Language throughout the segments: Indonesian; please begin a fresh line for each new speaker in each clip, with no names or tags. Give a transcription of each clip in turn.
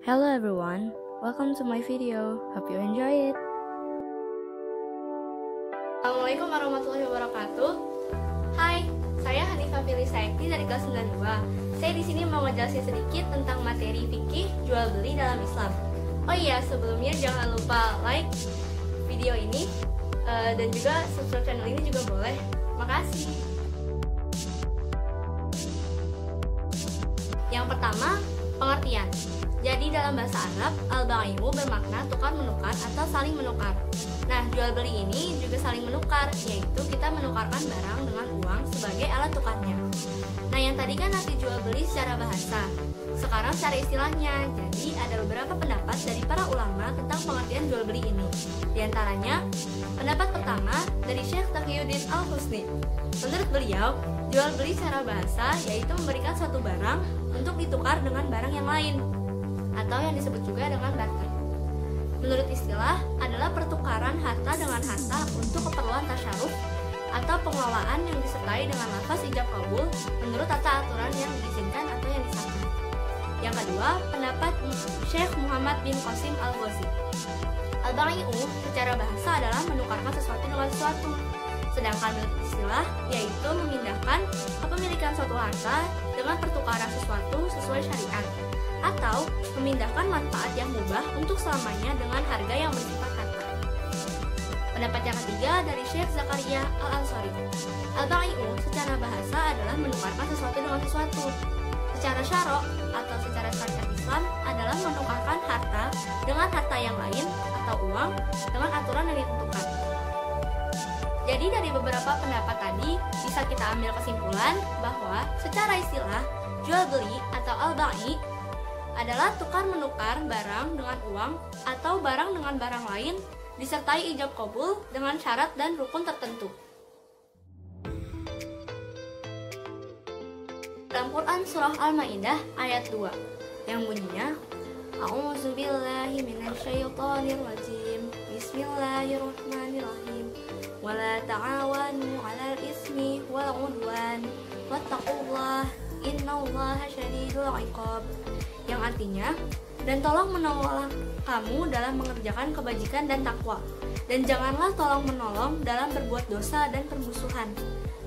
Hello everyone, welcome to my video. Hope you enjoy it.
Assalamualaikum warahmatullahi wabarakatuh. Hai, saya Hanifah Filisayekti dari kelas 92. Saya di sini mau ngejelasin sedikit tentang materi fikih jual beli dalam Islam. Oh iya, sebelumnya jangan lupa like video ini dan juga subscribe channel ini juga boleh. Makasih. Yang pertama, pengertian. Jadi dalam bahasa Arab, al-bai'u bermakna tukar menukar atau saling menukar. Nah, jual beli ini juga saling menukar, yaitu kita menukarkan barang dengan uang sebagai alat tukarnya. Nah, yang tadi kan arti jual beli secara bahasa. Sekarang secara istilahnya. Jadi ada beberapa pendapat dari para ulama tentang pengertian jual beli ini. Di antaranya, pendapat pertama dari Syekh Taqiyuddin Al-Husni. Menurut beliau, jual beli secara bahasa yaitu memberikan suatu barang untuk ditukar dengan barang yang lain, atau yang disebut juga dengan barter. Menurut istilah, adalah pertukaran harta dengan harta untuk keperluan tasyaruf atau pengelolaan yang disertai dengan lafaz ijab kabul menurut tata aturan yang diizinkan atau yang disahkan. Yang kedua, pendapat Syekh Muhammad bin Qasim Al-Ghazi. Al-bai'u secara bahasa adalah menukarkan sesuatu dengan sesuatu. Sedangkan menurut istilah, yaitu memindahkan kepemilikan suatu harta dengan pertukaran sesuatu sesuai syariat, atau memindahkan manfaat yang mubah untuk selamanya dengan harga yang bersifat harta. Pendapat yang ketiga dari Syekh Zakaria Al-Ansari. Al-bai'u secara bahasa adalah menukarkan sesuatu dengan sesuatu. Secara syarok atau secara syariat Islam adalah menukarkan harta dengan harta yang lain atau uang dengan aturan yang ditentukan. Jadi dari beberapa pendapat tadi bisa kita ambil kesimpulan bahwa secara istilah jual beli atau al-bai' adalah tukar menukar barang dengan uang atau barang dengan barang lain disertai ijab qabul dengan syarat dan rukun tertentu. Dalam Quran surah Al-Maidah ayat 2 yang bunyinya A'udzubillahi minasyaitonir rajim. Bismillahirrahmanirrahim. Wala ta'awanu 'alal ismi wal 'udwan wattaqullaha innallaha syadidul 'iqab. Yang artinya, dan tolong menolong kamu dalam mengerjakan kebajikan dan takwa, dan janganlah tolong menolong dalam berbuat dosa dan permusuhan.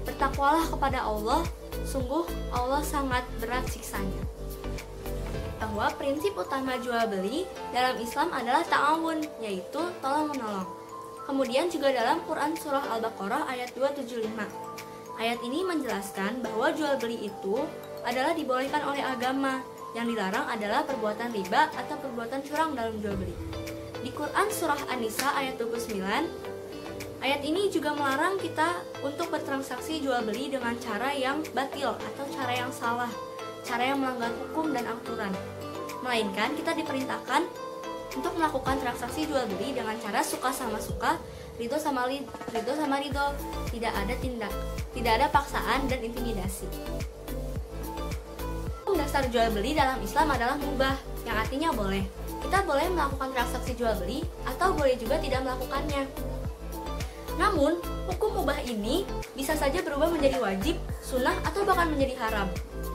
Bertakwalah kepada Allah, sungguh Allah sangat berat siksanya. Bahwa prinsip utama jual beli dalam Islam adalah ta'awun, yaitu tolong menolong. Kemudian juga dalam Quran surah Al-Baqarah ayat 275. Ayat ini menjelaskan bahwa jual beli itu adalah dibolehkan oleh agama. Yang dilarang adalah perbuatan riba atau perbuatan curang dalam jual beli. Di Quran surah An-Nisa ayat 29, ayat ini juga melarang kita untuk bertransaksi jual beli dengan cara yang batil atau cara yang salah, cara yang melanggar hukum dan aturan. Melainkan kita diperintahkan untuk melakukan transaksi jual beli dengan cara suka sama suka, ridho sama ridho, tidak ada paksaan dan intimidasi. Dasar jual beli dalam Islam adalah mubah, yang artinya boleh. Kita boleh melakukan transaksi jual beli atau boleh juga tidak melakukannya. Namun, hukum mubah ini bisa saja berubah menjadi wajib, sunnah, atau bahkan menjadi haram.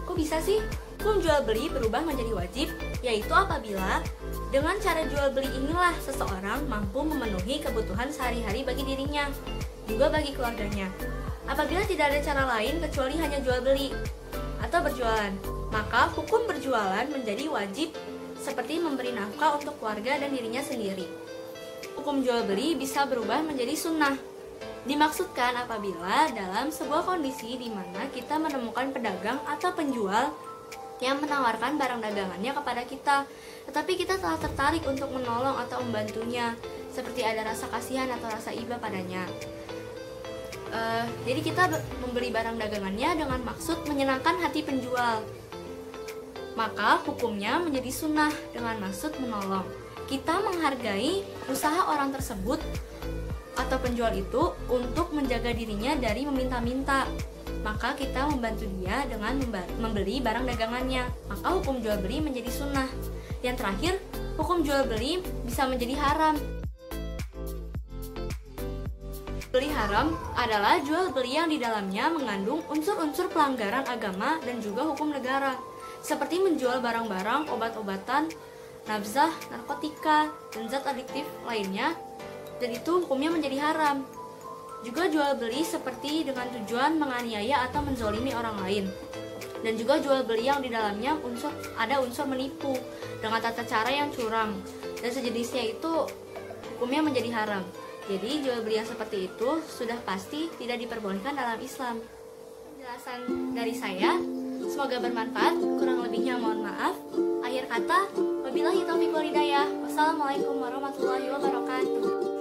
Kok bisa sih hukum jual beli berubah menjadi wajib? Yaitu apabila dengan cara jual beli inilah seseorang mampu memenuhi kebutuhan sehari-hari bagi dirinya, juga bagi keluarganya. Apabila tidak ada cara lain kecuali hanya jual beli atau berjualan, maka hukum berjualan menjadi wajib seperti memberi nafkah untuk keluarga dan dirinya sendiri. Hukum jual beli bisa berubah menjadi sunnah. Dimaksudkan apabila dalam sebuah kondisi di mana kita menemukan pedagang atau penjual yang menawarkan barang dagangannya kepada kita, tetapi kita telah tertarik untuk menolong atau membantunya, seperti ada rasa kasihan atau rasa iba padanya. Jadi kita membeli barang dagangannya dengan maksud menyenangkan hati penjual, maka hukumnya menjadi sunnah dengan maksud menolong. Kita menghargai usaha orang tersebut atau penjual itu untuk menjaga dirinya dari meminta-minta, maka kita membantu dia dengan membeli barang dagangannya, maka hukum jual beli menjadi sunnah. Yang terakhir, hukum jual beli bisa menjadi haram. Beli haram adalah jual beli yang di dalamnya mengandung unsur-unsur pelanggaran agama dan juga hukum negara, seperti menjual barang-barang, obat-obatan, nabzah, narkotika, dan zat adiktif lainnya, dan itu hukumnya menjadi haram. Juga jual beli seperti dengan tujuan menganiaya atau menzolimi orang lain. Dan juga jual beli yang di dalamnya ada unsur menipu dengan tata cara yang curang dan sejenisnya, itu hukumnya menjadi haram. Jadi jual beli yang seperti itu sudah pasti tidak diperbolehkan dalam Islam. Penjelasan dari saya, semoga bermanfaat. Kurang lebihnya mohon maaf. Akhir kata, wabillahi taufiq wal hidayah. Wassalamualaikum warahmatullahi wabarakatuh.